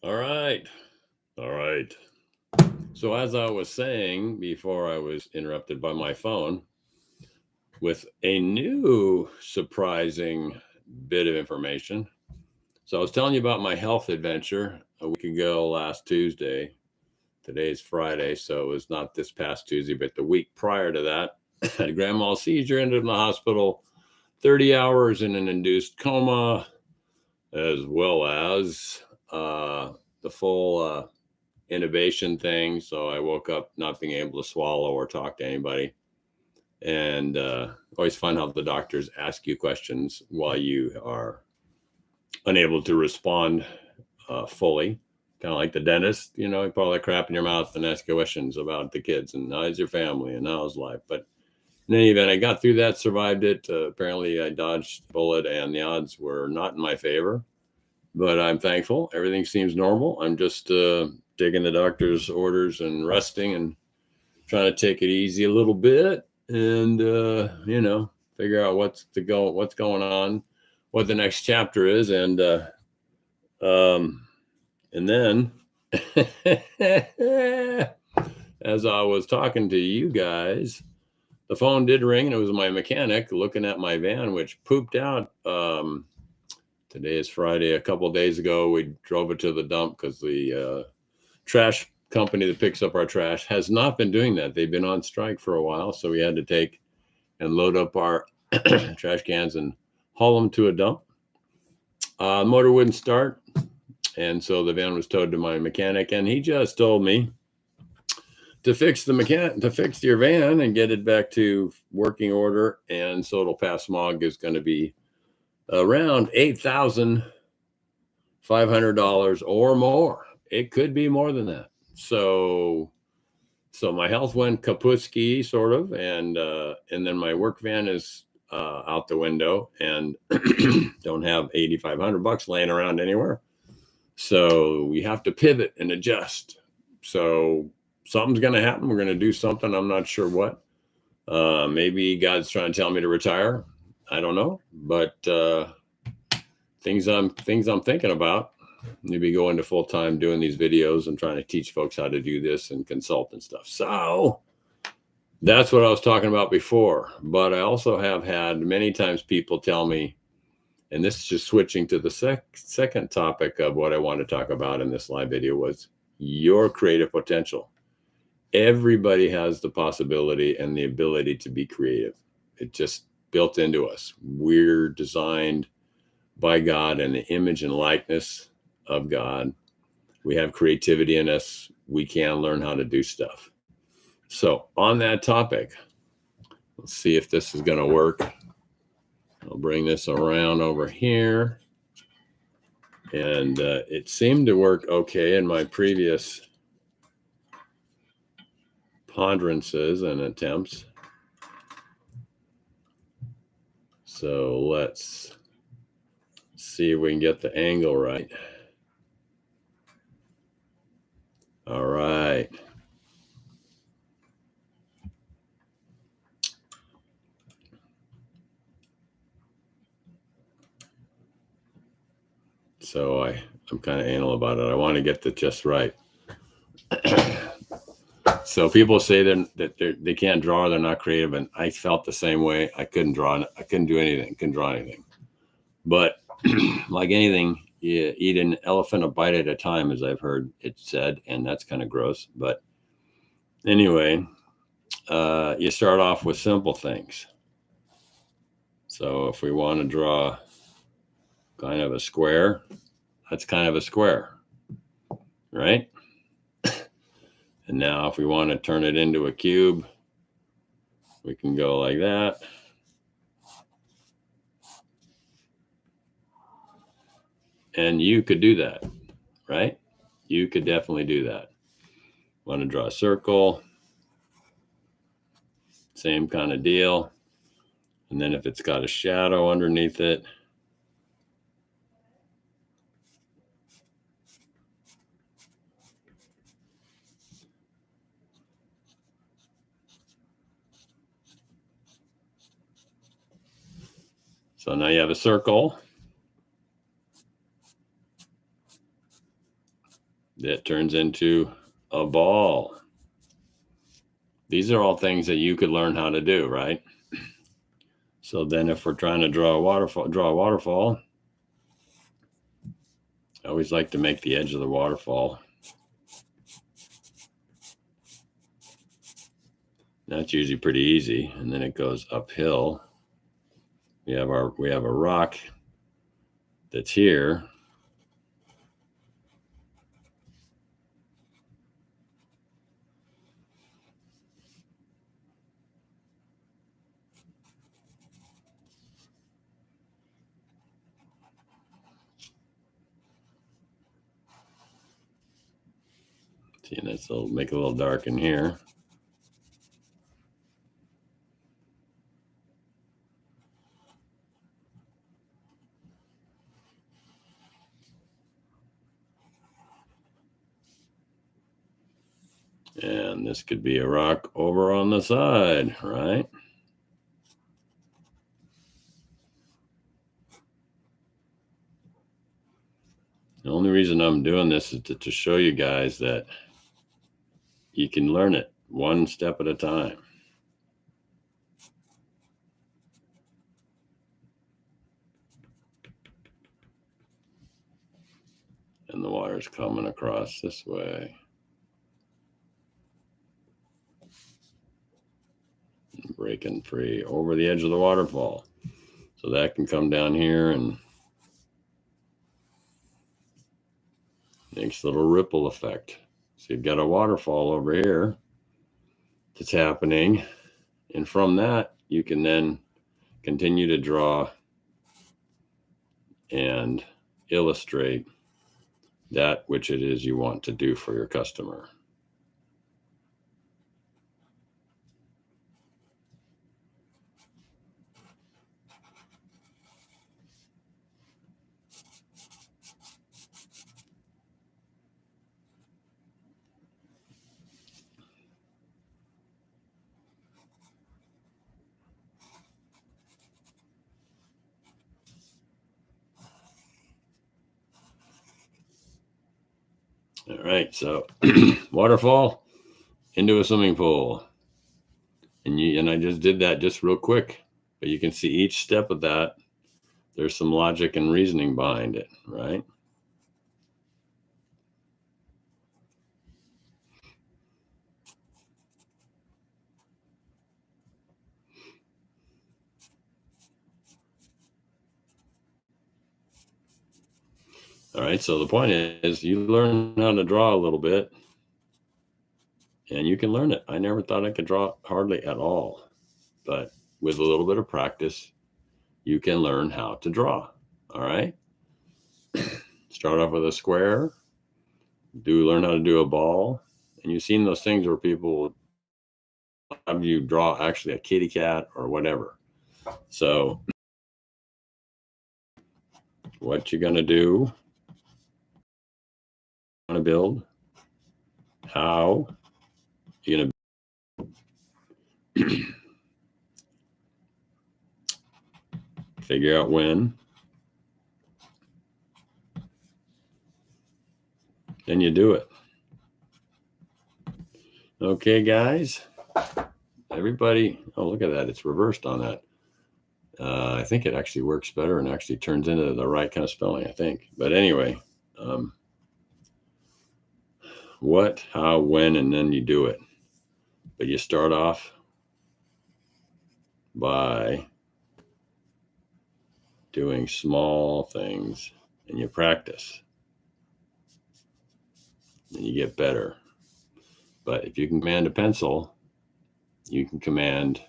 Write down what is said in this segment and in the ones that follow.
All right. All right. So, as I was saying before I was interrupted by my phone with a new surprising bit of information. So, I was telling you about my health adventure a week ago last Tuesday. Today's Friday, so it was not this past Tuesday, but the week prior to that. I had a grand mal seizure, ended in the hospital, 30 hours in an induced coma, as well as the full innovation thing. So I woke up not being able to swallow or talk to anybody. And always fun how the doctors ask you questions while you are unable to respond fully. Kind of like the dentist, you put all that crap in your mouth and ask you questions about the kids and how's your family and how's life. But in any event, I got through that, survived it. Apparently, I dodged the bullet, and the odds were not in my favor. But I'm thankful. Everything seems normal. I'm just taking the doctor's orders and resting and trying to take it easy a little bit and figure out what's going on, what the next chapter is, and then as I was talking to you guys, the phone did ring, and it was my mechanic looking at my van, which pooped out. Today is Friday. A couple of days ago, we drove it to the dump because the trash company that picks up our trash has not been doing that. They've been on strike for a while, so we had to take and load up our trash cans and haul them to a dump. Motor wouldn't start, and so the van was towed to my mechanic, and he just told me to fix your van and get it back to working order, and so it'll pass smog is going to be around $8,500 or more. It could be more than that. So my health went kaputski, sort of, and then my work van is out the window, and don't have $8,500 laying around anywhere. So we have to pivot and adjust. So something's going to happen. We're going to do something. I'm not sure what. Maybe God's trying to tell me to retire. I don't know, but things I'm thinking about. Maybe go into full time doing these videos and trying to teach folks how to do this and consult and stuff. So that's what I was talking about before. But I also have had many times people tell me, and this is just switching to the second topic of what I want to talk about in this live video, was your creative potential. Everybody has the possibility and the ability to be creative. It just built into us. We're designed by God in the image and likeness of God. We have creativity in us. We can learn how to do stuff. So on that topic, let's see if this is going to work. I'll bring this around over here. And it seemed to work okay in my previous ponderances and attempts. So let's see if we can get the angle right. All right. So I'm kind of anal about it. I want to get it just right. So people say that they can't draw, they're not creative, and I felt the same way. I couldn't draw. I couldn't do anything. Couldn't draw anything. But like anything, you eat an elephant a bite at a time, as I've heard it said, and that's kind of gross. But anyway, you start off with simple things. So if we want to draw kind of a square, that's kind of a square, right? And now if we want to turn it into a cube, we can go like that. And you could do that, right? You could definitely do that. Want to draw a circle, same kind of deal. And then if it's got a shadow underneath it, so now you have a circle. that turns into a ball. These are all things that you could learn how to do, right? So then if we're trying to draw a waterfall, I always like to make the edge of the waterfall. That's usually pretty easy. And then it goes uphill. We have a rock that's here. See, and that's make it a little dark in here. And this could be a rock over on the side, right? The only reason I'm doing this is to show you guys that you can learn it one step at a time. And the water's coming across this way. Breaking free over the edge of the waterfall. So that can come down here and makes a little ripple effect. So you've got a waterfall over here that's happening. And from that, you can then continue to draw and illustrate that which it is you want to do for your customer. All right, so waterfall into a swimming pool. And I just did that just real quick, but you can see each step of that, there's some logic and reasoning behind it, right? All right, so the point is you learn how to draw a little bit and you can learn it. I never thought I could draw hardly at all, but with a little bit of practice, you can learn how to draw. All right. Start off with a square, learn how to do a ball. And you've seen those things where people have you draw actually a kitty cat or whatever. So what you're going to do, want to build, how you're going to figure out when, then you do it. Okay, guys, everybody. Oh, look at that. It's reversed on that. I think it actually works better and actually turns into the right kind of spelling, I think. But anyway, what, how, when, and then you do it. But you start off by doing small things and you practice and you get better. But if you can command a pencil, you can command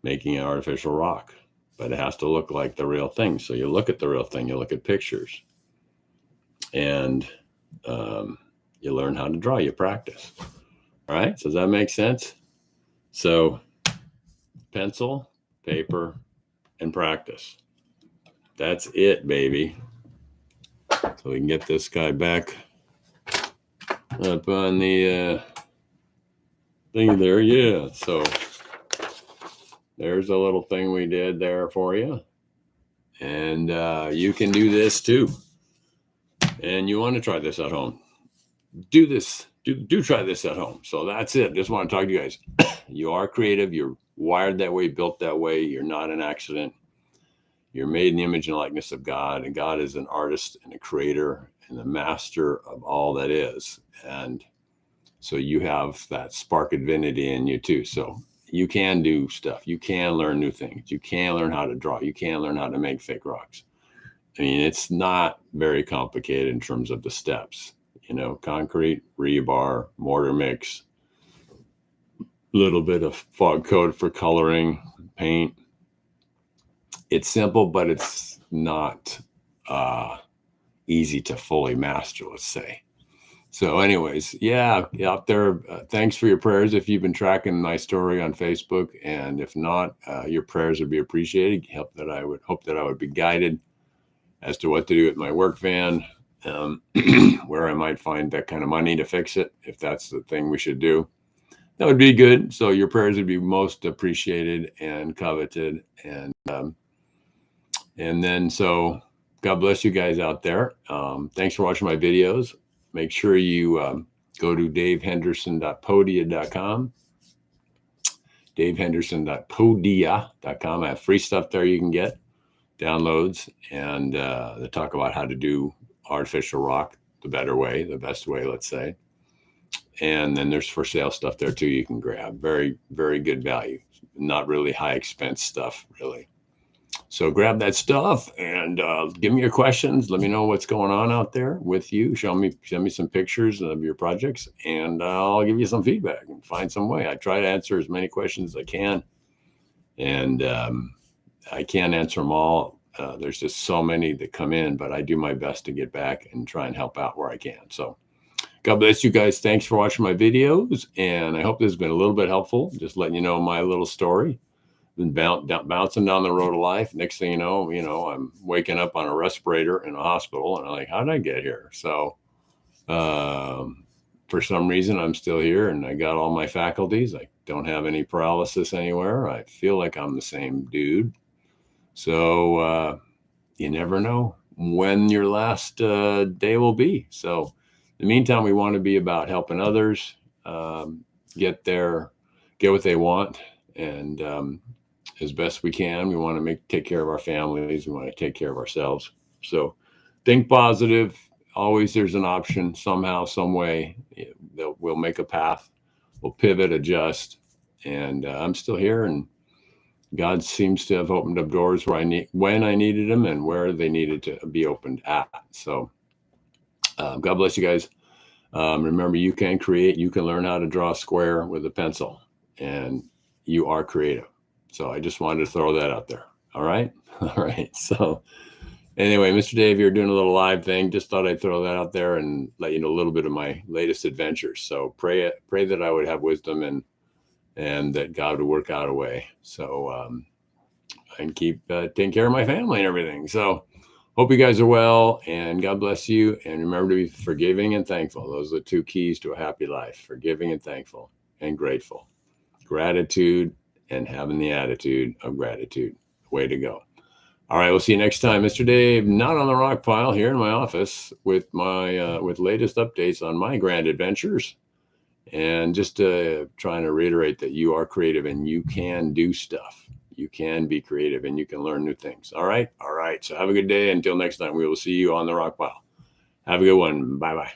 making an artificial rock, but it has to look like the real thing. So you look at the real thing, you look at pictures, and you learn how to draw, you practice. All right, so does that make sense? So pencil, paper, and practice. That's it, baby. So we can get this guy back up on the thing there. Yeah, so there's a little thing we did there for you. And you can do this too. And you want to try this at home. do this. Do try this at home. So that's it. Just want to talk to you guys. You are creative. You're wired that way, built that way. You're not an accident. You're made in the image and likeness of God, and God is an artist and a creator and the master of all that is. And so you have that spark of divinity in you too. So you can do stuff. You can learn new things. You can learn how to draw. You can learn how to make fake rocks. I mean, it's not very complicated in terms of the steps. You know, concrete, rebar, mortar mix, little bit of fog coat for coloring, paint. It's simple, but it's not easy to fully master, let's say. So anyways, yeah, out there, thanks for your prayers if you've been tracking my story on Facebook. And if not, your prayers would be appreciated. Hope that I would be guided as to what to do with my work van, where I might find that kind of money to fix it, if that's the thing we should do. That would be good. So your prayers would be most appreciated and coveted. And then, so God bless you guys out there. Thanks for watching my videos. Make sure you go to davehenderson.podia.com. davehenderson.podia.com. I have free stuff there you can get, downloads, and they talk about how to do artificial rock the better way, the best way, let's say. And then there's for sale stuff there too you can grab. Very, very good value. Not really high expense stuff, really. So grab that stuff and give me your questions. Let me know what's going on out there with you. Send me some pictures of your projects, and I'll give you some feedback and find some way. I try to answer as many questions as I can, and I can't answer them all. There's just so many that come in, but I do my best to get back and try and help out where I can. So God bless you guys. Thanks for watching my videos, and I hope this has been a little bit helpful. Just letting you know my little story. Been bouncing down the road of life. Next thing you know, I'm waking up on a respirator in a hospital, and I'm like, how did I get here? So for some reason, I'm still here, and I got all my faculties. I don't have any paralysis anywhere. I feel like I'm the same dude. So you never know when your last day will be. So in the meantime, we want to be about helping others get what they want, and as best we can. We want to take care of our families. We want to take care of ourselves. So think positive. Always there's an option somehow, some way. We'll make a path. We'll pivot, adjust. And I'm still here, and God seems to have opened up doors when I needed them and where they needed to be opened at. So God bless you guys. Remember, you can create. You can learn how to draw a square with a pencil, and you are creative. So I just wanted to throw that out there. All right. All right. So anyway, Mr. Dave, you're doing a little live thing. Just thought I'd throw that out there and let you know a little bit of my latest adventures. So pray that I would have wisdom and that God would work out a way. So and keep taking care of my family and everything. So hope you guys are well, and God bless you. And remember to be forgiving and thankful. Those are the two keys to a happy life: forgiving and thankful, and grateful. Gratitude and having the attitude of gratitude. Way to go. All right, we'll see you next time. Mr. Dave, not on the rock pile, here in my office with my with latest updates on my grand adventures. And just trying to reiterate that you are creative and you can do stuff. You can be creative and you can learn new things. All right. All right. So have a good day. Until next time, we will see you on the rock pile. Have a good one. Bye-bye.